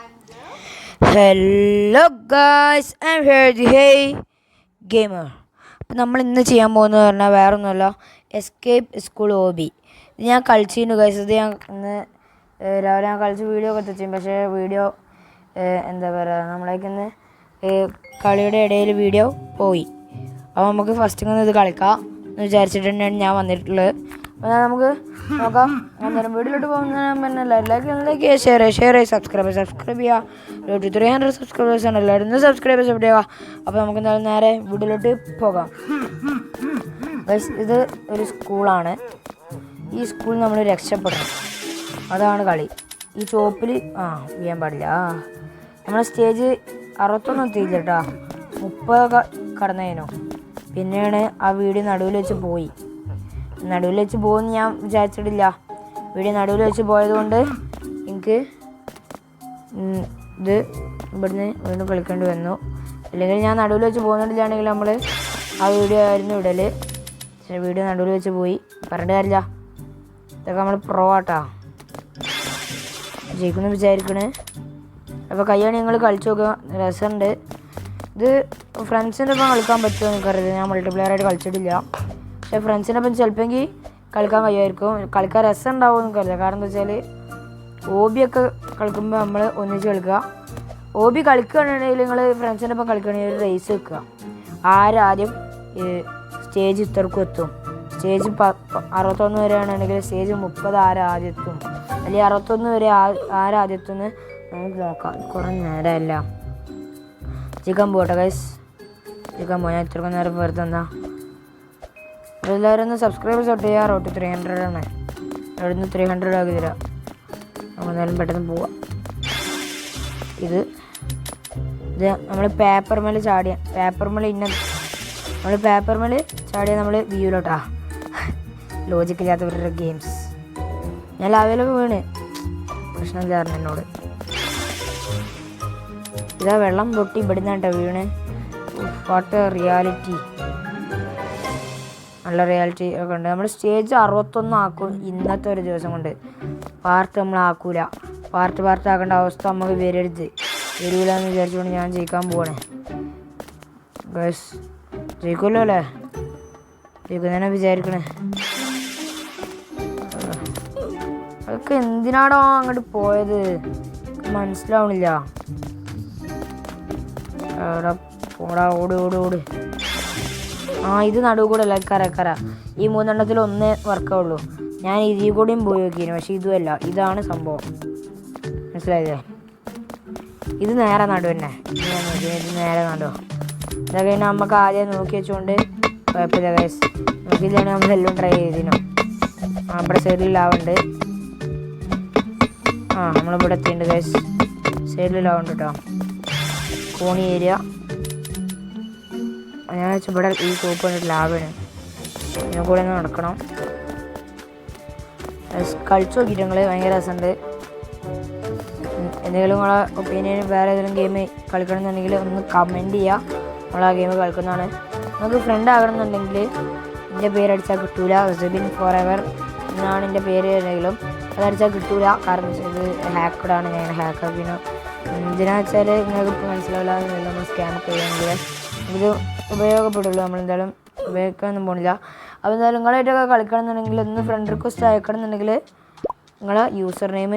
Hello guys, I'm here the Hey Gamer. അപ്പം നമ്മൾ ഇന്ന് ചെയ്യാൻ പോകുന്നത് പറഞ്ഞാൽ വേറെ ഒന്നുമല്ല, എസ്കേപ്പ് സ്കൂൾ ഹോബി. ഇത് ഞാൻ കളിച്ചിരുന്നു ഗൈസ്. ഇത് ഞാൻ ഇന്ന് രാവിലെ ഞാൻ കളിച്ച് വീഡിയോ ഒക്കെ എത്തിച്ചു. പക്ഷേ വീഡിയോ എന്താ പറയുക, നമ്മളേക്കിന്ന് കളിയുടെ ഇടയിൽ വീഡിയോ പോയി. അപ്പോൾ നമുക്ക് ഫസ്റ്റ് ഇങ്ങനെ ഇത് കളിക്കാം എന്ന് വിചാരിച്ചിട്ട് തന്നെയാണ് ഞാൻ വന്നിട്ടുള്ളത്. അപ്പോൾ നമുക്ക് നോക്കാം. അന്നേരം വീട്ടിലോട്ട് പോകുന്ന ലൈക്ക് ഷെയർ ചെയ്യുക, സബ്സ്ക്രൈബ് ചെയ്യുക. 300 സബ്സ്ക്രൈബേഴ്സ് ആണ്. എല്ലാവരും സബ്സ്ക്രൈബേഴ്സ് എവിടെയാ. അപ്പോൾ നമുക്ക് എന്തായാലും നേരെ വീട്ടിലോട്ട് പോകാം. ഇത് ഒരു സ്കൂളാണ്. ഈ സ്കൂളിൽ നമ്മൾ രക്ഷപ്പെടണം, അതാണ് കളി. ഈ ചോപ്പിൽ ചെയ്യാൻ പാടില്ല. നമ്മളെ സ്റ്റേജ് 61 എത്തിയില്ല കേട്ടോ, 30 കടന്നതിനോ. പിന്നെയാണ് ആ വീഡിയോ നടുവിൽ വെച്ച് പോകുമെന്ന് ഞാൻ വിചാരിച്ചിട്ടില്ല. വീഡിയോ നടുവിൽ വെച്ച് പോയതുകൊണ്ട് എനിക്ക് ഇത് ഇവിടുന്ന് വീണ്ടും കളിക്കേണ്ടി വന്നു. അല്ലെങ്കിൽ ഞാൻ നടുവിൽ വെച്ച് പോകുന്നില്ലാണെങ്കിൽ നമ്മൾ ആ വീഡിയോ ആയിരുന്നു ഇടൽ. പക്ഷേ വീഡിയോ നടുവിൽ വെച്ച് പോയി, പറഞ്ഞിട്ട് കാര്യമില്ല. ഇതൊക്കെ നമ്മൾ പ്രോ ആട്ടാ, ജയിക്കുമെന്ന് വിചാരിക്കണേ. അപ്പോൾ കയ്യാണ് നിങ്ങൾ കളിച്ചു നോക്കുക, രസമുണ്ട്. ഇത് ഫ്രണ്ട്സിൻ്റെ ഒപ്പം കളിക്കാൻ പറ്റുമോ എനിക്കറിയില്ല, ഞാൻ മൾട്ടിപ്ലെയറായിട്ട് കളിച്ചിട്ടില്ല. പക്ഷേ ഫ്രണ്ട്സിൻ്റെ ഒപ്പം ചിലപ്പോൾ കളിക്കാൻ കഴിയുമായിരിക്കും. കളിക്കാൻ രസം ഉണ്ടാവുമോ എനിക്കറിയില്ല. കാരണം എന്താ വെച്ചാൽ ഹോബിയൊക്കെ കളിക്കുമ്പോൾ നമ്മൾ ഒന്നിച്ച് കളിക്കുക. ഹോബി കളിക്കുകയാണെങ്കിൽ നിങ്ങൾ ഫ്രണ്ട്സിൻ്റെ ഒപ്പം കളിക്കുകയാണെങ്കിൽ ഒരു റേസ് വെക്കുക. ആരാദ്യം സ്റ്റേജ് ഇത്രക്കും എത്തും. സ്റ്റേജ് 61 വരെ ആണെങ്കിൽ സ്റ്റേജ് 30 ആദ്യം എത്തും, അല്ലെങ്കിൽ 61 വരെ ആദ്യം എത്തുമെന്ന് നമുക്ക് നോക്കാം. കുറേ നേരമല്ല, ചിക്കൻ പോട്ടെ ഗൈസ്, ചിക്കൻ പോയാൽ ഇത്രക്കും നേരം വെറുതെ എന്നാ. എല്ലാവരും ഒന്ന് സബ്സ്ക്രൈബേഴ്സ് തൊട്ട് ചെയ്യാം. 300 ആണ്. അവിടുന്ന് 300 ആക്കി തരാം. നമുക്ക് എന്തായാലും പെട്ടെന്ന് പോവാം. ഇത് നമ്മൾ പേപ്പർമേൽ ചാടിയ നമ്മൾ വ്യൂലോട്ടാ. ലോജിക്കില്ലാത്തവരുടെ ഗെയിംസ്. ഞാൻ ലാവയിലൊക്കെ വീണ്, പ്രശ്നമില്ലായിരുന്നു എന്നോട്. ഇതാ വെള്ളം പൊട്ടി ഇവിടുന്നാട്ടോ വീണ്. വാട്ട് റിയാലിറ്റി, നല്ല റിയാലിറ്റി ഒക്കെ ഉണ്ട്. നമ്മൾ സ്റ്റേജ് 61 ആക്കും ഇന്നത്തെ ഒരു ദിവസം കൊണ്ട്. പാർട്ട് നമ്മൾ ആക്കൂല. പാർട്ട് ആക്കേണ്ട അവസ്ഥ നമുക്ക് വരൂല എന്ന് വിചാരിച്ചുകൊണ്ട് ഞാൻ ജയിക്കാൻ പോവാണ്. ബസ് ജയിക്കുമല്ലോ അല്ലേ, ജയിക്കുന്നതിനെ വിചാരിക്കണേ. അതൊക്കെ എന്തിനാടോ അങ്ങോട്ട് പോയത് മനസ്സിലാവണില്ല. പോടാ, ഓട്. ഇത് നടുവ് കൂടെ അല്ല, കര. ഈ 3 ഒന്നേ വർക്കാവുള്ളൂ. ഞാൻ ഇതിൽ കൂടെയും പോയി നോക്കിയിരുന്നു, പക്ഷെ ഇതുമല്ല, ഇതാണ് സംഭവം. മനസ്സിലായില്ലേ? ഇത് നേരെ നടു തന്നെ. ഇത് നേരെ നടുവോ. ഇതൊക്കെ പിന്നെ നമുക്ക് ആദ്യം നോക്കി വെച്ചുകൊണ്ട് കുഴപ്പമില്ല ഗൈസ്. നോക്കിയില്ലാണ് നമ്മളെല്ലാം ട്രൈ ചെയ്തിനോ. ഇവിടെ സൈഡിലാവുണ്ട്. നമ്മളിവിടെ എത്തിയിട്ടുണ്ട് ഗൈസ്. സൈഡിലാവുണ്ട് കേട്ടോ, കോണി ഏരിയ. ഞാൻ വെച്ചാൽ ഇവിടെ ഈ സോപ്പ് കണ്ടിട്ട് ലാഭമാണ്. ഇതിനെ കൂടെ ഒന്ന് നടക്കണം. കളിച്ചു നോക്കിയിട്ട് നിങ്ങൾ, ഭയങ്കര രസമുണ്ട്. എന്തെങ്കിലും നിങ്ങളെ ഒപ്പീനിയൻ വേറെ ഏതെങ്കിലും ഗെയിം കളിക്കണമെന്നുണ്ടെങ്കിൽ ഒന്ന് കമൻറ്റ് ചെയ്യുക. നമ്മൾ ആ ഗെയിം കളിക്കുന്നതാണ്. നമുക്ക് ഫ്രണ്ട് ആകണമെന്നുണ്ടെങ്കിൽ എൻ്റെ പേരടിച്ചാൽ കിട്ടൂല. സെബിൻ ഫോർ എവർ എന്നാണ് എൻ്റെ പേര്. ഏതെങ്കിലും അതടിച്ചാൽ കിട്ടൂല. കാരണം ഇത് ഹാക്കഡാണ്. ഞാൻ ഹാക്കർ. പിന്നെ എന്തിനാ വെച്ചാൽ നിങ്ങൾക്ക് മനസ്സിലാവില്ല, നമ്മൾ സ്കാം ചെയ്യുമെങ്കിൽ ഇത് ഉപയോഗപ്പെടുള്ളൂ. നമ്മളെന്തായാലും ഉപയോഗിക്കാനൊന്നും പോണില്ല. അപ്പോൾ എന്തായാലും നിങ്ങളായിട്ടൊക്കെ കളിക്കണമെന്നുണ്ടെങ്കിൽ ഒന്ന് ഫ്രണ്ട് റിക്വസ്റ്റ് അയക്കണമെന്നുണ്ടെങ്കിൽ നിങ്ങളെ യൂസർ നെയിം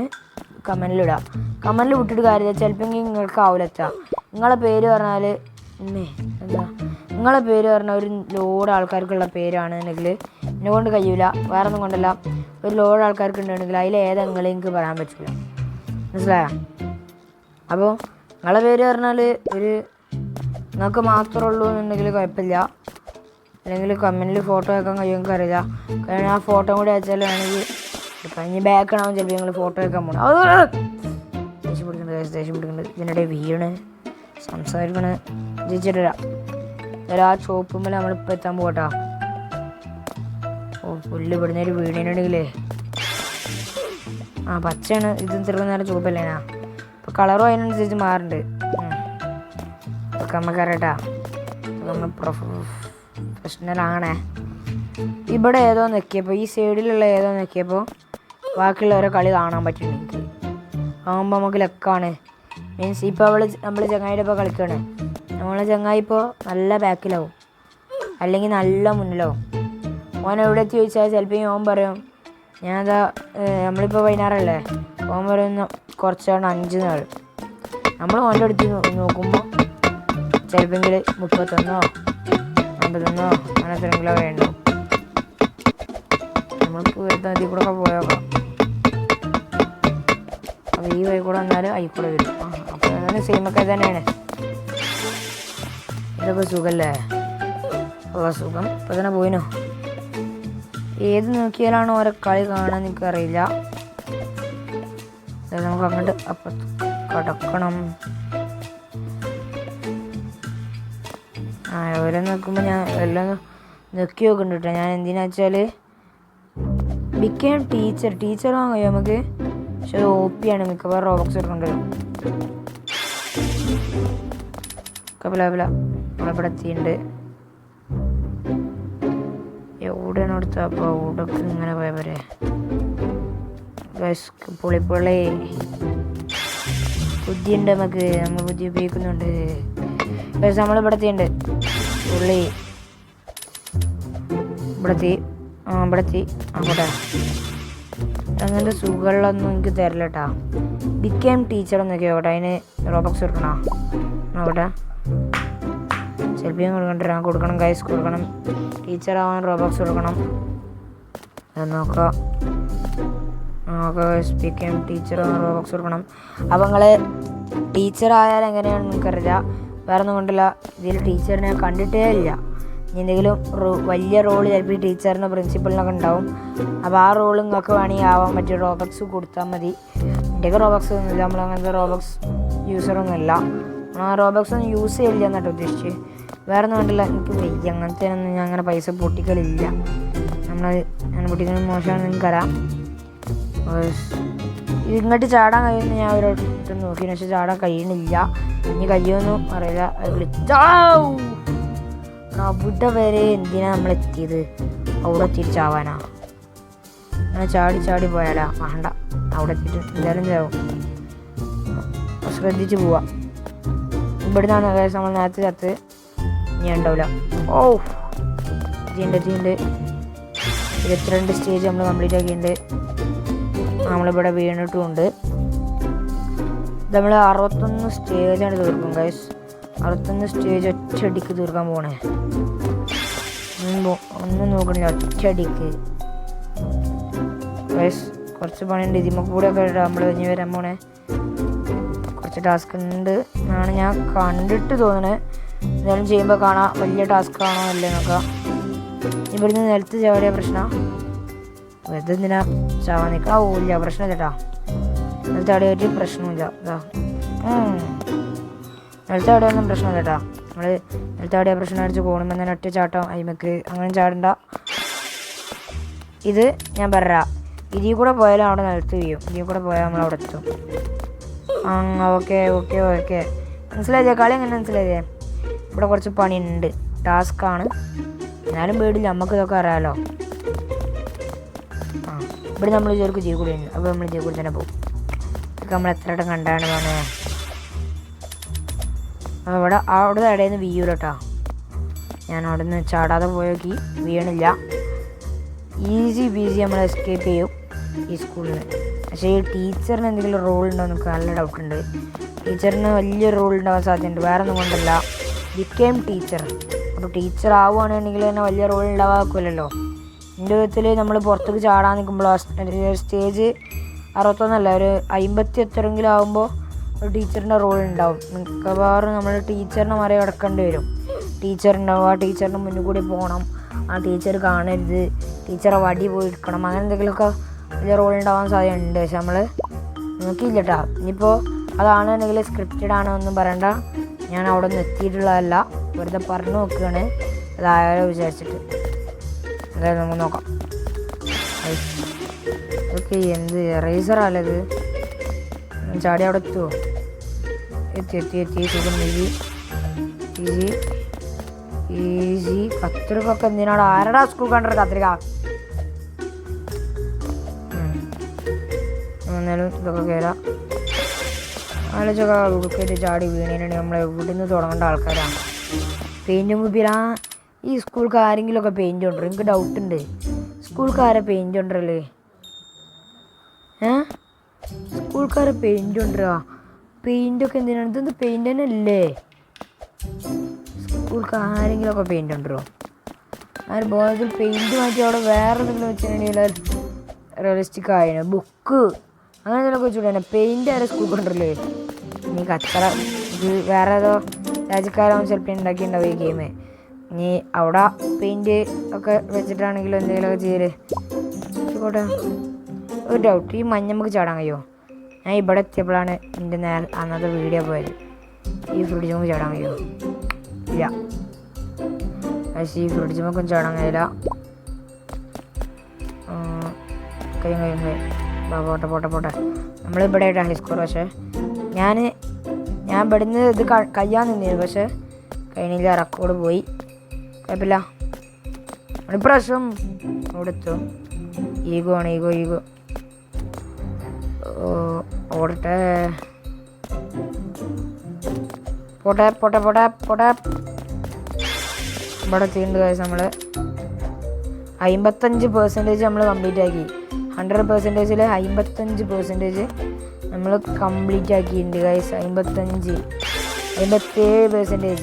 കമൻറ്റിലിടാം. കമൻറ്റിൽ വിട്ടിട്ട് കാര്യമില്ല, ചിലപ്പോൾ നിങ്ങൾക്ക് ആവില്ലെത്താം. നിങ്ങളെ പേര് പറഞ്ഞാൽ നിങ്ങളെ പേര് പറഞ്ഞാൽ ഒരു ലോഡ് ആൾക്കാർക്കുള്ള പേരാണെന്നുണ്ടെങ്കിൽ എന്നെ കൊണ്ട് കഴിയില്ല. വേറെ ഒന്നും കൊണ്ടല്ല, ഒരു ലോഡ് ആൾക്കാർക്ക് ഉണ്ടെങ്കിൽ അതിൽ ഏതെങ്കിലും എനിക്ക് പറയാൻ പറ്റില്ല. മനസ്സിലായോ? അപ്പോൾ നിങ്ങളെ പേര് പറഞ്ഞാൽ നിങ്ങൾക്ക് മാത്രമേ ഉള്ളൂ എന്നുണ്ടെങ്കിൽ കുഴപ്പമില്ല. അല്ലെങ്കിൽ കമൻറ്റിൽ ഫോട്ടോ വെക്കാൻ കഴിയുമെങ്കിൽ അറിയില്ല. കാരണം ആ ഫോട്ടോ കൂടി അയച്ചാൽ വേണമെങ്കിൽ ഇനി ബാക്കാണാവും ചിലപ്പോൾ നിങ്ങൾ ഫോട്ടോ വെക്കാൻ പോകണം. ദേഷ്യം പിടിക്കുന്നുണ്ട്. ഇതിനിടെ വീണ് സംസാരിക്കണ ജയിച്ചിട്ടില്ല. ആ ചോപ്പുമ്പോൾ നമ്മളിപ്പോൾ എത്താൻ പോകട്ടാ. പുല്ല് ഇവിടുന്നൊരു വീടിനുണ്ടെങ്കിലേ പച്ചയാണ്. ഇത് ചെറുപ്പം നേരം ചുവപ്പല്ലേനാ. ഇപ്പോൾ കളറും അതിനനുസരിച്ച് മാറുന്നുണ്ട്. ഒക്കെ നമുക്കറിയട്ടാ, നമ്മൾ പ്രൊഫഷണലാണേ. ഇവിടെ ഏതോ നോക്കിയപ്പോൾ, ഈ സൈഡിലുള്ള ഏതോ നോക്കിയപ്പോൾ ബാക്കിയുള്ളവരെ കളി കാണാൻ പറ്റുന്നുണ്ട് എനിക്ക്. ആകുമ്പോൾ നമുക്ക് ലക്കാണ്. മീൻസ് ഇപ്പോൾ നമ്മൾ ചങ്ങായിയുടെ ഇപ്പോൾ കളിക്കുകയാണ്. നമ്മളെ ചങ്ങായി ഇപ്പോൾ നല്ല ബാക്കിലാവും, അല്ലെങ്കിൽ നല്ല മുന്നിലാവും. ഓൻ എവിടെ എത്തി ചോദിച്ചാൽ ചിലപ്പോൾ ഓൻ പറയും ഞാനതാ നമ്മളിപ്പോൾ 16 ഓൻ പറയുന്ന കുറച്ചാണ് 5 നാൾ. നമ്മൾ ഓൻ്റെ അടുത്ത് നോക്കുമ്പോൾ ചിലപ്പോൾ 31 50 അങ്ങനെ എത്രയെങ്കിലും വേണ്ടു. നമ്മൾക്ക് വരുന്ന ഇതിൽ കൂടെ ഒക്കെ പോയേക്കാം. അപ്പോൾ ഈ വഴി കൂടെ വന്നാലും അതിൽ കൂടെ വരും. അപ്പോൾ അങ്ങനെ സെയിമൊക്കെ തന്നെയാണ്. ഇതൊക്കെ സുഖമല്ലേ? ഉള്ള സുഖം ഇപ്പോൾ തന്നെ പോയിനോ. ഏത് നോക്കിയാലാണ് ഓരോ കളി കാണാൻ എനിക്കറിയില്ല. നമുക്ക് അങ്ങോട്ട് അപ്പുറത്ത് കടക്കണം. ഓരോ നോക്കുമ്പോൾ ഞാൻ എല്ലാം നോക്കി നോക്കുന്നുണ്ട് കേട്ടോ. ഞാൻ എന്തിനാ വെച്ചാൽ ബിക്കേം ടീച്ചർ വാങ്ങാൻ കഴിയും നമുക്ക്. പക്ഷെ അത് OP ആണ്, മിക്കവാറും റോബോക്സ് എടുക്കണ്ടല്ലോ. കപില നമ്മളിവിടെ എത്തിയിട്ടുണ്ട്. എവിടെയാണ് അടുത്ത? അപ്പോൾ അവിടൊക്കെ ഇങ്ങനെ പോയ പോരെ. പൊളിപ്പൊളി ബുദ്ധിയുണ്ട് നമുക്ക്, നമ്മൾ ബുദ്ധി ഉപയോഗിക്കുന്നുണ്ട്. നമ്മളിവിടെ എത്തിയിട്ടുണ്ട്. പുള്ളി ഇവിടെ എത്തി അങ്ങോട്ടെ. അങ്ങനത്തെ സുഖങ്ങളൊന്നും എനിക്ക് തരില്ല കേട്ടോ. ബിക്കേം ടീച്ചർ എന്നൊക്കെ അവിടെ അതിന് റോബോക്സ് കൊടുക്കണോ? അവിടെ ചിലപ്പോൾ കൊടുക്കണം ഗൈസ്, കൊടുക്കണം. ടീച്ചറാവാൻ റോബോക്സ് കൊടുക്കണം. നോക്കാം ബിക്കേം ടീച്ചറാവാൻ റോബോക്സ് കൊടുക്കണം. അപ്പോൾ നിങ്ങൾ ടീച്ചറായാൽ എങ്ങനെയാണെന്ന് എനിക്കറിയില്ല. വേറെ ഒന്നും കൊണ്ടില്ല, ഇതിൽ ടീച്ചറിനെ കണ്ടിട്ടേ ഇല്ല. എന്തെങ്കിലും വലിയ റോള് ചിലപ്പോൾ ഈ ടീച്ചറിനോ പ്രിൻസിപ്പളിനൊക്കെ ഉണ്ടാവും. അപ്പോൾ ആ റോൾ നിങ്ങൾക്ക് വേണമെങ്കിൽ ആവാൻ പറ്റിയ റോബോക്സ് കൊടുത്താൽ മതി. എൻ്റെയൊക്കെ റോബോക്സ് ഒന്നുമില്ല, നമ്മളങ്ങനത്തെ റോബോക്സ് യൂസറൊന്നുമില്ല. ആ റോബോക്സ് ഒന്നും യൂസ് ചെയ്യില്ല എന്നാട്ടോ ഉദ്ദേശിച്ച്. വേറെ ഒന്നും കണ്ടില്ല, എനിക്ക് വയ്യ അങ്ങനത്തെ ഒന്നും. ഞാൻ അങ്ങനെ പൈസ പൊട്ടിക്കലില്ല. ഞാൻ പൊട്ടിക്കുന്നത് മോശമാണെന്ന് എനിക്കറിയാം. ഇങ്ങോട്ട് ചാടാൻ കഴിയുമെന്ന് ഞാൻ അവരോട്ട് നോക്കി, പക്ഷെ ചാടാൻ കഴിയണില്ല. ഇനി കഴിയുമെന്നും അറിയില്ല. അവിടെ വരെ എന്തിനാ നമ്മൾ എത്തിയത്? അവിടെ തിരിച്ചാവാനാ? അങ്ങനെ ചാടി പോയാലാ? വേണ്ട, അവിടെ എത്തിയിട്ട് എന്തായാലും ചാവും. ശ്രദ്ധിച്ച് പോവാം. ഇവിടെ നിന്നാണ് നമ്മൾ നേരത്തെ ചത്ത് ഇനി ഉണ്ടാവില്ല. ഓ എത്തിയിട്ടുണ്ട്. 22 സ്റ്റേജ് നമ്മൾ കംപ്ലീറ്റ് ആക്കിയിട്ടുണ്ട്. നമ്മളിവിടെ വീണിട്ടുമുണ്ട്. നമ്മൾ 61 സ്റ്റേജാണ് തീർക്കും ഗൈസ്. 61 സ്റ്റേജ് ഒറ്റയടിക്ക് തീർക്കാൻ പോണേ. ഒന്നും നോക്കണില്ല, ഒറ്റയടിക്ക് ഗൈസ്. കുറച്ച് പണിയുണ്ട് ഇതിമ്മ കൂടെ ഒക്കെ നമ്മൾ ഇനി വരാൻ പോണേ. കുറച്ച് ടാസ്ക് ഉണ്ട് എന്നാണ് ഞാൻ കണ്ടിട്ട് തോന്നണേ. എന്തായാലും ചെയ്യുമ്പോൾ കാണാം വലിയ ടാസ്ക് ആണോ അല്ലേ നോക്കാം. ഇവിടുന്ന് നിലത്ത് ചാടിയ പ്രശ്നം. വെറുതെ എന്തിനാ ചാവാൻ നിൽക്കാം? ഓ ഇല്ല, പ്രശ്നമില്ല കേട്ടോ. നിലത്ത് ചാടിയ പ്രശ്നമില്ല. നിലത്ത് ചാടിയൊന്നും പ്രശ്നമില്ല കേട്ടോ. നമ്മൾ നിലത്ത് ചാടിയ പ്രശ്നം അടിച്ച് പോകുമ്പോൾ തന്നെ ഒറ്റ ചാട്ടം അയിമക്ക് അങ്ങനെ ചാടണ്ട. ഇത് ഞാൻ പറയാം, ഇതിൽ കൂടെ പോയാലും അവിടെ നിലത്ത് വീഴും. ഇതിൽ കൂടെ പോയാൽ നമ്മൾ അവിടെ എത്തും. ഓക്കെ മനസ്സിലായില്ലേ? കളി എങ്ങനെ മനസ്സിലായില്ലേ? ഇവിടെ കുറച്ച് പണിയുണ്ട്, ടാസ്ക്കാണ്. എന്നാലും പേടില്ല, നമുക്ക് ഇതൊക്കെ അറിയാമല്ലോ. ഇവിടെ നമ്മൾ ചെറുക്ക് ചെയ്ത് കൂടി ഉണ്ട്. അപ്പോൾ നമ്മൾ ചെയ്ത് കൂടി തന്നെ പോകും. ഇതൊക്കെ നമ്മൾ എത്ര ഇടം കണ്ടാണ് പറഞ്ഞത്. അവിടെ ഇടയിൽ നിന്ന് വീയൂല കേട്ടോ. ഞാൻ അവിടെ നിന്ന് ചാടാതെ പോയോക്കി വീണില്ല. ഈസി ബീസി നമ്മൾ എസ്കേപ്പ് ചെയ്യും ഈ സ്കൂളിൽ നിന്ന്. പക്ഷേ ഈ ടീച്ചറിന് എന്തെങ്കിലും റോൾ ഉണ്ടോ എന്ന് എനിക്ക് നല്ല ഡൗട്ടുണ്ട്. ടീച്ചറിന് വലിയൊരു റോൾ ഉണ്ടാവാൻ സാധ്യതയുണ്ട്. വേറെ ഒന്നും കൊണ്ടല്ല, ബിക്കേം ടീച്ചർ. അപ്പോൾ ടീച്ചർ ആവുകയാണെന്നുണ്ടെങ്കിൽ തന്നെ വലിയ റോൾ ഉണ്ടാവാക്കില്ലല്ലോ. എൻ്റെ വിധത്തിൽ നമ്മൾ പുറത്തേക്ക് ചാടാൻ നിൽക്കുമ്പോൾ സ്റ്റേജ് 61 ഒരു 50 എത്രയെങ്കിലും ആകുമ്പോൾ ഒരു ടീച്ചറിൻ്റെ റോൾ ഉണ്ടാവും. മിക്കവാറും നമ്മൾ ടീച്ചറിനെ മറികടക്കേണ്ടി വരും. ടീച്ചറുണ്ടാവും, ആ ടീച്ചറിൻ്റെ മുന്നിൽ കൂടി പോകണം, ആ ടീച്ചർ കാണരുത്, ടീച്ചറെ വടി പോയി എടുക്കണം, അങ്ങനെ എന്തെങ്കിലുമൊക്കെ വലിയ റോൾ ഉണ്ടാവാൻ സാധ്യതയുണ്ട്. പക്ഷെ നമ്മൾ നോക്കിയില്ല കേട്ടോ. ഇനിയിപ്പോൾ അതാണെന്നുണ്ടെങ്കിൽ സ്ക്രിപ്റ്റഡ് ആണോ ഒന്നും പറയണ്ട. ഞാൻ അവിടെ നിന്ന് എത്തിയിട്ടുള്ളതല്ല, വെറുതെ പറഞ്ഞു നോക്കുകയാണ് അതായാലോ വിചാരിച്ചിട്ട്. എന്തായാലും നമുക്ക് നോക്കാം. ഓക്കെ, എന്ത് എറേസറല്ലേ ഇത്? ചാടി അവിടെ എത്തുമോ? എത്തി സുഖം. ഈസി. കത്രികൊക്കെ എന്തിനാണ്? ആരടാ സ്കൂൾ കണ്ടത് കത്രിക? എന്നാലും ഇതൊക്കെ കയറാം. ആലോചിച്ചൊക്കെ ഉടുക്കയിട്ട് ചാടി വീണേനാണെങ്കിൽ നമ്മൾ എവിടുന്ന് തുടങ്ങേണ്ട ആൾക്കാരാണ്. പെയിൻറ്റും കുപ്പിയിലാ ഈ സ്കൂൾക്ക് ആരെങ്കിലുമൊക്കെ പെയിൻറ്റ് കൊണ്ടുവരും. എനിക്ക് ഡൗട്ടുണ്ട്, സ്കൂൾക്കാരെ പെയിൻറ്റ് കൊണ്ടുവരല്ലേ? സ്കൂൾക്കാരെ പെയിൻറ്റ് കൊണ്ടുവരിക? പെയിൻറ്റൊക്കെ എന്തിനാണ്? ഇതെന്ത് പെയിൻറ്റ് തന്നെ അല്ലേ? സ്കൂൾക്ക് ആരെങ്കിലുമൊക്കെ പെയിൻറ്റ് കൊണ്ടുവരുമോ? ആ ഒരു ബോധത്തിൽ പെയിൻറ്റ് മാറ്റി അവിടെ വേറെ എന്തെങ്കിലും വെച്ചിട്ടുണ്ടെങ്കിൽ റിയലിസ്റ്റിക് ആയിരുന്നു. ബുക്ക് അങ്ങനെ എന്തെങ്കിലുമൊക്കെ വെച്ചുകൂടെ? പെയിൻറ്റ് ആരെ സ്കൂൾ കൊണ്ടുവരില്ലേ? ഇനി കച്ചറ ഇത് വേറെ ഏതോ രാജ്യക്കാരാവും ചിലപ്പോൾ ഉണ്ടാക്കിയിട്ടുണ്ടാവും ഈ ഗെയിം. ഇനി അവിടെ പെയിൻറ്റ് ഒക്കെ വെച്ചിട്ടാണെങ്കിലും എന്തെങ്കിലുമൊക്കെ ചെയ്യല് ആയിക്കോട്ടെ. ഒരു ഡൗട്ട്, ഈ മഞ്ഞ നമുക്ക് ചാടാൻ കഴിയുമോ? ഞാൻ ഇവിടെ എത്തിയപ്പോഴാണ് എൻ്റെ അന്നത്തെ വീഡിയോ പോയത്. ഈ ഫ്രിഡ്ജ് നമുക്ക് ചാടാൻ കഴിയുമോ? ഇല്ല. പക്ഷേ ഈ ഫ്രിഡ്ജ് നമുക്കൊന്നും ചാടാൻ കഴിയില്ല. പോട്ടെ നമ്മളിവിടെ ആയിട്ടാണ് ഹൈസ്കോർ. പക്ഷേ ഞാൻ ഇവിടുന്ന് ഇത് കഴിയാൻ നിന്നിരുന്നു, പക്ഷേ കഴിഞ്ഞില്ല, റെക്കോർഡ് പോയി. കുഴപ്പമില്ല, ഇപ്രാവശ്യം അവിടെ എത്തും. ഈഗോ ആണ്, ഈഗോ ഓടട്ടെ. പോട്ടെ ഇവിടെ എത്തിയിട്ടുണ്ട് കാര്യം. നമ്മൾ 55% നമ്മൾ കംപ്ലീറ്റ് ആക്കി. 100%-ൽ 55% നമ്മൾ കംപ്ലീറ്റ് ആക്കിയിട്ടുണ്ട് ഗൈസ്. 57%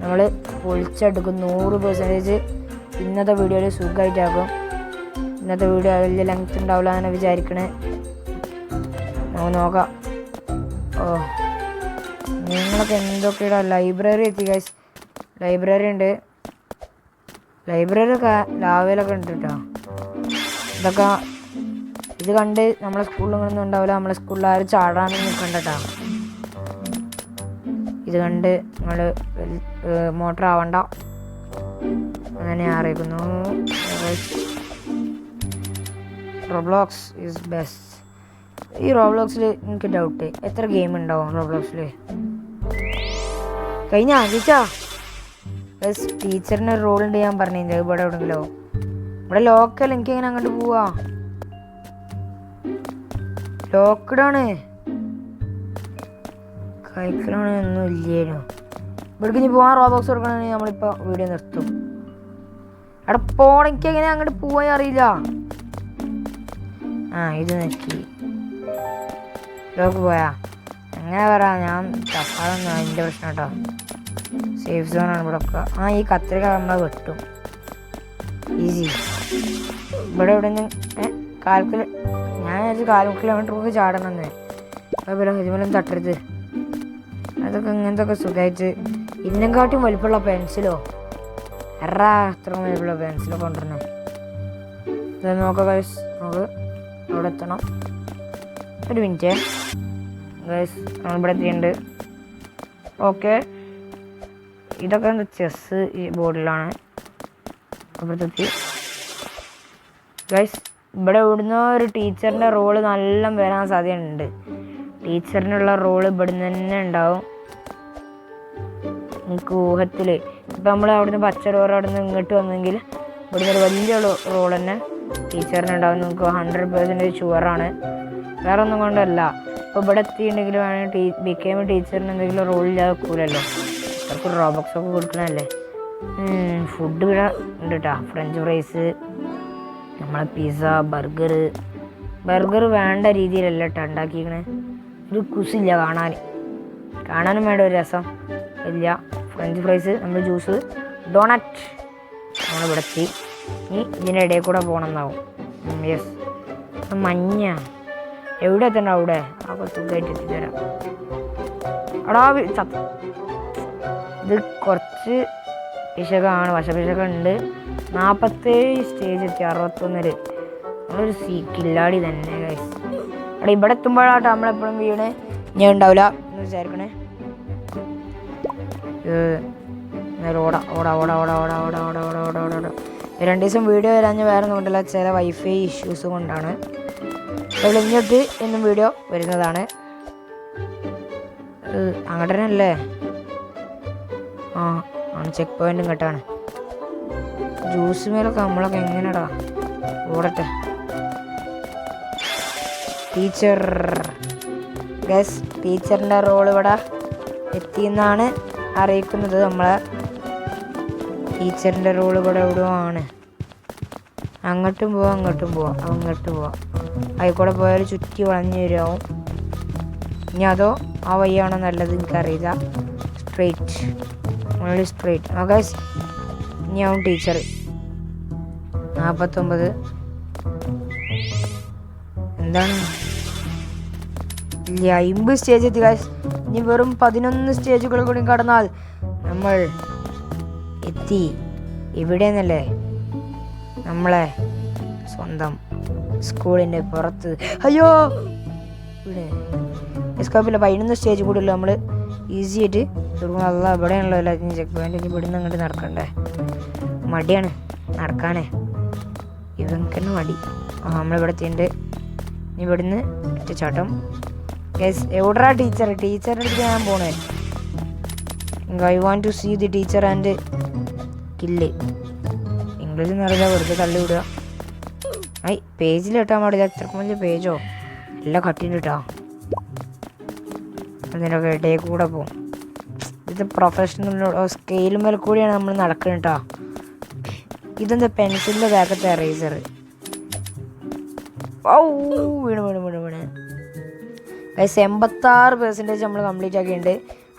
നമ്മൾ പൊളിച്ചെടുക്കും. 100% ഇന്നത്തെ വീഡിയോയിൽ സുഖമായിട്ടാക്കും. ഇന്നത്തെ വീഡിയോ വലിയ ലെങ്ത് ഉണ്ടാവില്ല എന്ന് വിചാരിക്കണേ. നമുക്ക് നോക്കാം. നിങ്ങളൊക്കെ എന്തൊക്കെയാണ്? ലൈബ്രറി എത്തി ഗൈസ്. ലൈബ്രറി ഉണ്ട്. ലൈബ്രറി ഒക്കെ ലാവയിലൊക്കെ ഉണ്ട് കേട്ടോ. ഇതൊക്കെ ഇത് കണ്ട് നമ്മളെ സ്കൂളിലൊന്നും ഉണ്ടാവില്ല. നമ്മളെ സ്കൂളിൽ ആരും ചാടാനൊന്നും നിൽക്കണ്ട കേട്ടോ. ഇത് കണ്ട് നിങ്ങൾ മോട്ടർ ആവണ്ട, അങ്ങനെ അറിയിക്കുന്നു. Roblox is best. ഈ റോബ്ലോക്സിൽ എനിക്ക് ഡൗട്ട്, എത്ര ഗെയിം ഉണ്ടാവും റോബ്ലോക്സിൽ? കഴിഞ്ഞ ആഴ്ച ടീച്ചറിന് റോൾ ഉണ്ട് ഞാൻ പറഞ്ഞില്ല. ഇവിടെ എവിടെയെങ്കിലോ ഇവിടെ ലോക്കൽ, എനിക്കെങ്ങനെ അങ്ങോട്ട് പോവാ? ലോക്കഡാണ്, കഴിക്കലാണ്, ഒന്നും ഇല്ലേനു. ഇവിടേക്ക് ഇനി പോകാൻ റോബോക്സ് കൊടുക്കണമെങ്കിൽ നമ്മളിപ്പോൾ വീഡിയോ നിർത്തും. അവിടെ പോകണം, എനിക്കെങ്ങനെ അങ്ങോട്ട് പോവാൻ അറിയില്ല. ഇത് നോക്കി ലോക്ക് പോയാ അങ്ങനെ പറയാം. ഞാൻ തപ്പാതൊന്നും അതിൻ്റെ പ്രശ്നം കേട്ടോ. സേഫ് സോണാണ് ഇവിടെ ഒക്കെ. ഈ കത്രിക നമ്മളെ വെട്ടും ഈസി. ഇവിടെ ഇവിടെ നിന്ന് ഞാൻ വിചാരിച്ചു 4 കിലോമീറ്റർ ചാടണമെന്ന്. അതുപോലെ ഇതുപോലും തട്ടരുത്. അതൊക്കെ ഇങ്ങനത്തെ സുഖമായിട്ട് ഇന്നെക്കാട്ടും വലിപ്പമുള്ള പെൻസിലോ അത്ര വലിപ്പമുള്ള പെൻസിലോ കൊണ്ടുവരണം. ഇത് നോക്കാം ഗൈസ്, നമുക്ക് അവിടെ എത്തണം. ഒരു മിനിറ്റ് ഗൈസ്, നമ്മളിവിടെ എത്തിയിട്ടുണ്ട്. ഓക്കെ, ഇതൊക്കെ എന്താ ചെസ്സ് ഈ ബോർഡിലാണ്. അവിടുത്തെത്തി ഗൈസ്. ഇവിടെ ഇവിടുന്ന് ഒരു ടീച്ചറിൻ്റെ റോള് നല്ല വരാൻ സാധ്യതയുണ്ട്. ടീച്ചറിനുള്ള റോള് ഇവിടുന്ന് തന്നെ ഉണ്ടാവും. എനിക്ക് ഊഹത്തിൽ ഇപ്പം നമ്മൾ അവിടുന്ന് പച്ച ഡോർ അവിടുന്ന് ഇങ്ങോട്ട് വന്നെങ്കിൽ ഇവിടുന്ന് ഒരു വലിയ റോൾ തന്നെ ടീച്ചറിനുണ്ടാവും. നമുക്ക് 100% ഷുവറാണ്. വേറെ ഒന്നും കൊണ്ടല്ല. ഇപ്പോൾ ഇവിടെ എത്തിയിട്ടുണ്ടെങ്കിൽ വേണമെങ്കിൽ ബിക്കേം ടീച്ചറിന് എന്തെങ്കിലും റോളില്ലാതെ വെക്കൂലല്ലോ. അവർക്ക് റോബോക്സ് ഒക്കെ കൊടുക്കണമല്ലേ. ഫുഡ് ഇവിടെ ഉണ്ട് കേട്ടോ. ഫ്രഞ്ച് ഫ്രൈസ്, നമ്മളെ പിസ്സ, ബർഗർ വേണ്ട രീതിയിലല്ല കേട്ടോ ഉണ്ടാക്കിക്കണേ. ഒരു കുസില്ല കാണാനും വേണ്ട ഒരു രസം ഇല്ല. ഫ്രഞ്ച് ഫ്രൈസ്, നമ്മൾ ജ്യൂസ്, ഡോണറ്റ് നമ്മളിവിടെ എത്തി. ഇനി ഇതിൻ്റെ ഇടയിൽ കൂടെ പോകണം എന്നാവും. യെസ്, മഞ്ഞ എവിടെ എത്തണ്ട അവിടെ അപ്പോൾ സുഖമായിട്ട് എത്തിത്തരാം. അടാ ഇത് കുറച്ച് പിശകാണ്, വശപിശകുണ്ട്. 47 സ്റ്റേജ് എത്തി 61. നമ്മളൊരു കില്ലാടി തന്നെ ഗൈസ്. അവിടെ ഇവിടെ എത്തുമ്പോഴാട്ടോ നമ്മളെപ്പോഴും വീണ് ഞാൻ ഉണ്ടാവില്ല എന്ന് വിചാരിക്കണേ. ഓടാ 2 ദിവസം വീഡിയോ വരാഞ്ഞ് വേറെ ഒന്നും കൊണ്ടല്ല, ചില വൈഫൈ ഇഷ്യൂസ് കൊണ്ടാണ്. ഇങ്ങോട്ട് എന്നും വീഡിയോ വരുന്നതാണ്. അങ്ങോട്ട് തന്നെ അല്ലേ? ചെക്ക് പോയിന്റ് ഇങ്ങോട്ടാണ്. ജ്യൂസ് മേലൊക്കെ നമ്മളൊക്കെ എങ്ങനെയാടാ ഓടട്ടെ. ടീച്ചർ ഗസ് ടീച്ചറിൻ്റെ റോൾ ഇവിടെ എത്തിയെന്നാണ് അറിയിക്കുന്നത്. നമ്മളെ ടീച്ചറിൻ്റെ റോൾ ഇവിടെ എവിടെയോ ആണ്. അങ്ങോട്ടും പോവാം അങ്ങോട്ടും പോവാം. അതിൽക്കൂടെ പോയാൽ ചുറ്റി വളഞ്ഞു വരുമാവും. ഇനി അതോ ആ വഴിയാണോ നല്ലത് എനിക്കറിയില്ല. Straight okay. ഇനി ആവും ടീച്ചർ 49. എന്താണ് ഇല്ല 50 സ്റ്റേജ് എത്തി ഗൈസ്. ഇനി വെറും 11 സ്റ്റേജുകൾ കൂടി കടന്നാൽ നമ്മൾ എത്തി. എവിടെയെന്നല്ലേ? നമ്മളെ സ്വന്തം സ്കൂളിൻ്റെ പുറത്ത്. അയ്യോ ഇവിടെ എസ്കോപ്പില്ല. 11 സ്റ്റേജ് കൂടി ഉള്ളു. നമ്മൾ ഈസി ആയിട്ട് അല്ല ഇവിടെയാണല്ലോ എല്ലാത്തിനും ചെക്ക് പോയിന്റ്. ഇനി ഇവിടുന്ന് അങ്ങോട്ട് നടക്കണ്ടേ? മടിയാണ് നടക്കാനേ. ഇവൻക്കെന്നെ മടി. നമ്മളിവിടെ എത്തിയിട്ടുണ്ട്. ഇനി ഇവിടുന്ന് ചാട്ടം. യെസ് എവിടാ ടീച്ചറിൻ്റെ അടുത്ത് ഞാൻ പോണേ. I want to see the teacher and kill. English എന്ന് അറിയില്ല, വെറുതെ തള്ളി വിടുക. പേജിൽ ഇട്ടാൽ പാടില്ല. എത്രക്കും വലിയ പേജോ എല്ലാം കട്ടിയിട്ട് ഇട്ടാ. അതിനൊക്കെ ഇടയിൽ കൂടെ പോകും. ഇത് പ്രൊഫഷണൽ സ്കെയിൽ മേൽ കൂടിയാണ് നമ്മൾ നടക്കുന്നത് കേട്ടോ. ഇതെന്താ പെൻസിലിൻ്റെ ബാക്കത്തെ എറേസർ. വീണ് ഗൈസ് 86% നമ്മൾ കംപ്ലീറ്റ് ആക്കിയിട്ടുണ്ട്.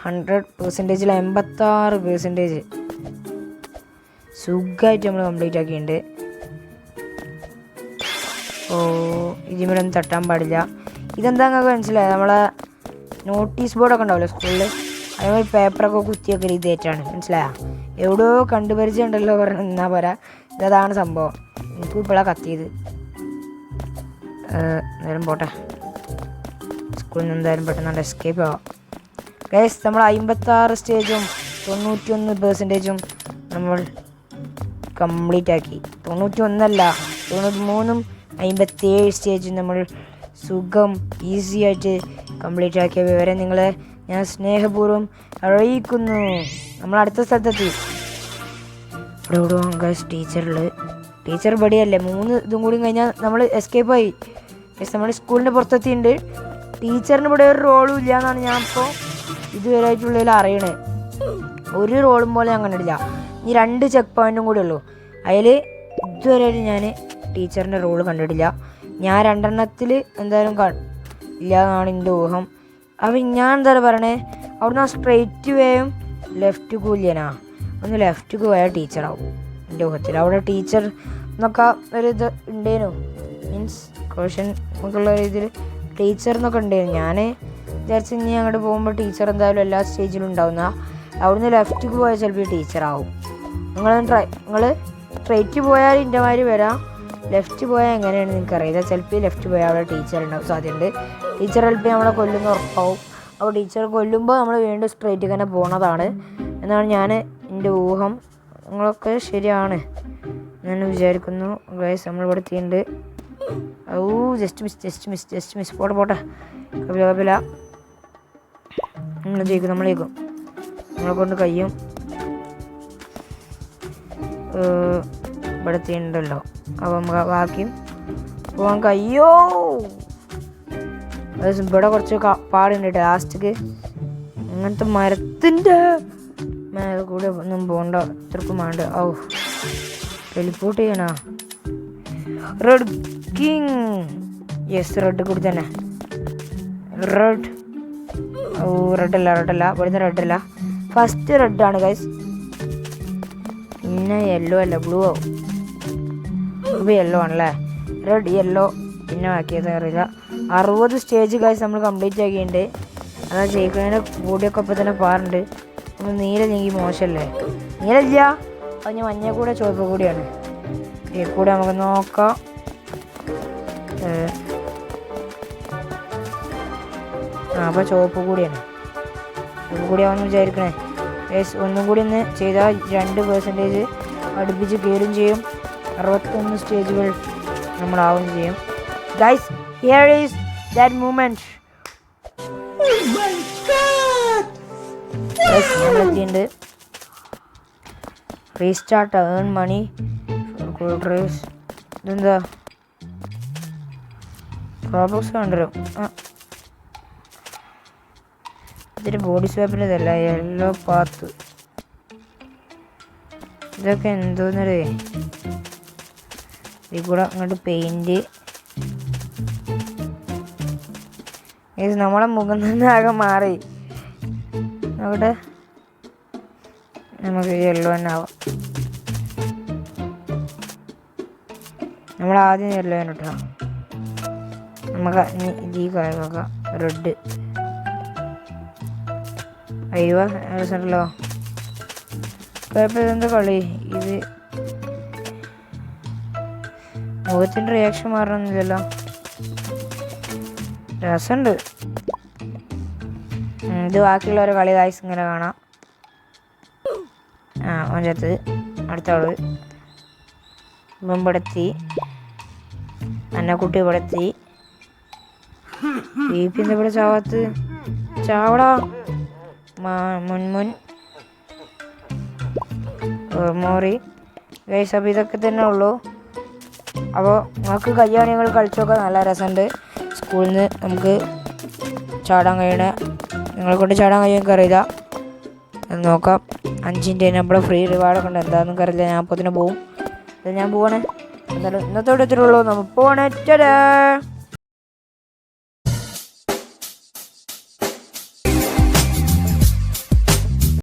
100%-ൽ 86% സുഖമായിട്ട് നമ്മൾ കംപ്ലീറ്റ് ആക്കിയിട്ടുണ്ട്. ഇതിവിടെ ഒന്നും തട്ടാൻ പാടില്ല. ഇതെന്താ നിങ്ങൾക്ക് മനസ്സിലായത്? നമ്മളെ നോട്ടീസ് ബോർഡൊക്കെ ഉണ്ടാവില്ലോ സ്കൂളിൽ, അതേപോലെ പേപ്പറൊക്കെ കുത്തിയൊക്കെ ഇതേറ്റാണ്. മനസ്സിലായോ? എവിടെയോ കണ്ടുപരിചയം ഉണ്ടല്ലോ പറഞ്ഞാൽ എന്നാ പോരാ. ഇതാണ് സംഭവം. എനിക്ക് ഇപ്പോഴാണ് കത്തിയത്. നേരം പോട്ടെ. സ്കൂളിൽ നിന്ന് എന്തായാലും പെട്ടെന്ന് എസ്കേപ്പ് ആവാം. ഗൈസ് നമ്മൾ 56 സ്റ്റേജും 91% നമ്മൾ കംപ്ലീറ്റ് ആക്കി. 91 93 57 സ്റ്റേജും നമ്മൾ സുഖം ഈസി ആയിട്ട് കംപ്ലീറ്റ് ആക്കിയ വിവരം നിങ്ങളെ ഞാൻ സ്നേഹപൂർവ്വം അറിയിക്കുന്നു. നമ്മൾ അടുത്ത സ്ഥലത്തെത്തി. ഇവിടെ വിടുവാം ഗൈസ്. ടീച്ചർ ഇവിടെയല്ലേ. 3 ഇതും കൂടി കഴിഞ്ഞാൽ നമ്മൾ എസ്കേപ്പായി. ഗൈസ് നമ്മൾ സ്കൂളിൻ്റെ പുറത്തെത്തിയിട്ടുണ്ട്. ടീച്ചറിന് ഇവിടെ ഒരു റോളും ഇല്ല എന്നാണ് ഞാൻ ഇപ്പോൾ ഇതുവരെ ആയിട്ടുള്ളതിൽ അറിയണേ. ഒരു റോളും പോലെ ഞാൻ കണ്ടിട്ടില്ല. ഇനി 2 ചെക്ക് പോയിൻറ്റും കൂടി ഉള്ളൂ. അതിൽ ഇതുവരെയായിട്ട് ഞാൻ ടീച്ചറിൻ്റെ റോള് കണ്ടിട്ടില്ല. ഞാൻ 2 എന്തായാലും ഇല്ല എന്നാണ് എൻ്റെ ഊഹം. അപ്പം ഞാൻ എന്തായാലും പറയണേ, അവിടുന്ന് സ്ട്രെയിറ്റ് വേയും ലെഫ്റ്റ് കൂല്യനാ ഒന്ന് ലെഫ്റ്റ് പോയാൽ ടീച്ചറാവും എൻ്റെ ഊഹത്തിൽ. അവിടെ ടീച്ചർ എന്നൊക്കെ ഒരിത് ഉണ്ടേനു, മീൻസ് ക്വസ്റ്റ്യൻ എന്നൊക്കെയുള്ള രീതിയിൽ ടീച്ചർ എന്നൊക്കെ ഉണ്ടായിരുന്നു. ഞാൻ വിചാരിച്ച് ഇനി അങ്ങോട്ട് പോകുമ്പോൾ ടീച്ചർ എന്തായാലും എല്ലാ സ്റ്റേജിലും ഉണ്ടാവുന്ന. അവിടുന്ന് ലെഫ്റ്റിക്ക് പോയാൽ ചിലപ്പോൾ ടീച്ചറാവും. നിങ്ങൾ സ്ട്രെയിറ്റ് പോയാൽ എൻ്റെ മാതിരി വരാം. ലെഫ്റ്റ് പോയാൽ എങ്ങനെയാണ് നിങ്ങൾക്കറിയില്ല. ചിലപ്പോൾ ലെഫ്റ്റ് പോയാൽ അവിടെ ടീച്ചർ ഉണ്ടാവും സാധ്യതയുണ്ട്. ടീച്ചർ ചിലപ്പോൾ നമ്മളെ കൊല്ലുന്ന ഉറപ്പാവും. അപ്പോൾ ടീച്ചർ കൊല്ലുമ്പോൾ നമ്മൾ വീണ്ടും സ്ട്രെയിറ്റ് തന്നെ പോണതാണ് എന്നാണ് ഞാൻ എൻ്റെ ഊഹം. നിങ്ങളൊക്കെ ശരിയാണ് ഞാൻ വിചാരിക്കുന്നു. ഗൈസ് നമ്മളിവിടെ എത്തിയിട്ടുണ്ട്. ജസ്റ്റ് മിസ് പോട്ടെ. കപില നമ്മൾ ജയിക്കും. നമ്മളെ കൊണ്ട് കഴിയും. ഇവിടെ എത്തിയിട്ടുണ്ടല്ലോ. അപ്പോൾ നമുക്ക് ബാക്കിയും പോകാൻ കഴിയോ? ഇവിടെ കുറച്ച് പാടുണ്ട് ലാസ്റ്റക്ക്. അങ്ങനത്തെ മരത്തിൻ്റെ മേലെ കൂടെ ഒന്നും പോകണ്ട. ഇത്രക്കും വേണ്ട. ടെലിപ്പോർട്ട് ചെയ്യണ. Red king. യെസ് റെഡ് കൂടി തന്നെ. റെഡല്ല ഇവിടുന്ന് റെഡല്ല. ഫസ്റ്റ് റെഡാണ് ഗൈസ്. പിന്നെ യെല്ലോ അല്ല ബ്ലൂ ആവും. ഇപ്പോൾ യെല്ലോ ആണല്ലേ. റെഡ് യെല്ലോ പിന്നെ ആക്കിയത് അറിയില്ല. 60 സ്റ്റേജ് ഗൈസ് നമ്മൾ കംപ്ലീറ്റ് ആക്കിയിട്ടുണ്ട്. അതാ ജയിക്കുന്നതിൻ്റെ കൂടിയൊക്കെ ഒപ്പം തന്നെ പാറുണ്ട്. നമ്മൾ നീല നീങ്ങി മോശമല്ലേ? നീലല്ല, അതിന് മഞ്ഞ കൂടെ ചുവപ്പ് കൂടിയാണ്. ഈ കൂടെ നമുക്ക് നോക്കാം. അപ്പോൾ ചുവപ്പ് കൂടിയാണ്. ചുവപ്പ് കൂടിയാവുമെന്ന് വിചാരിക്കണേ. ഒന്നും കൂടി ഒന്ന് ചെയ്താൽ 2% അടുപ്പിച്ച് കയറും ചെയ്യും. 61 സ്റ്റേജുകൾ നമ്മളാവും ചെയ്യും. Guys here is that moment. നമ്മളെത്തിയിട്ടുണ്ട്. Restart earn money race. ഇതെന്താ റോബോക്സ് കണ്ടല്ലോ. ഇതൊരു ബോഡി സ്വാപ്പിൻ്റെ ഇതല്ല, യെല്ലോ പാത്ത്. ഇതൊക്കെ എന്തോന്നേ, ഇതിൽ കൂടെ അങ്ങോട്ട് പെയിൻറ്റ്. ഇത് നമ്മളെ മുഖം തന്നെ ആകെ മാറി. അവിടെ നമുക്ക് യെല്ലോ തന്നെ ആവാം. നമ്മൾ ആദ്യം യെല്ലോ തന്നെ ഇട്ടാ. നമുക്ക് ഈ കാര്യം റെഡ്. അയ്യോ രസമുണ്ടല്ലോ. കുഴപ്പം ഇതെന്താ കളി? ഇത് മുഖത്തിൻ്റെ റിയാക്ഷൻ മാറണമെന്നില്ലല്ലോ. രസമുണ്ട്. ഇത് ബാക്കിയുള്ളവരെ കളി കായ്സ് ഇങ്ങനെ കാണാം. പഞ്ചായത്ത് അടുത്തവള് മുമ്പെടുത്തി, അന്നക്കുട്ടി ഇവിടെത്തി. ബീപ്പിൻ്റെ ഇവിടെ ചാവാത്ത് ചാവടാ. മുൻമുൻ മോറി ഗൈസ്. അപ്പോൾ ഇതൊക്കെ തന്നെ ഉള്ളൂ. അപ്പോൾ നമുക്ക് കയ്യാണികൾ കളിച്ചൊക്കെ നല്ല രസമുണ്ട്. സ്കൂളിൽ നിന്ന് നമുക്ക് ചാടാൻ കഴിയണ, നിങ്ങളെ കൊണ്ട് ചാടാൻ കഴിയുമെങ്കിൽ അറിയില്ല, നോക്കാം. 5 നമ്മുടെ ഫ്രീ റിവാർഡൊക്കെ ഉണ്ട്. എന്താണെന്ന് അറിയില്ല. ഞാൻ അപ്പോൾ തന്നെ പോവും. ഞാൻ പോവാണ്. എന്തായാലും ഇന്നത്തോടെ എത്തിയുള്ളൂ. നമ്മൾ പോവാണ്. ചേട്ടാ.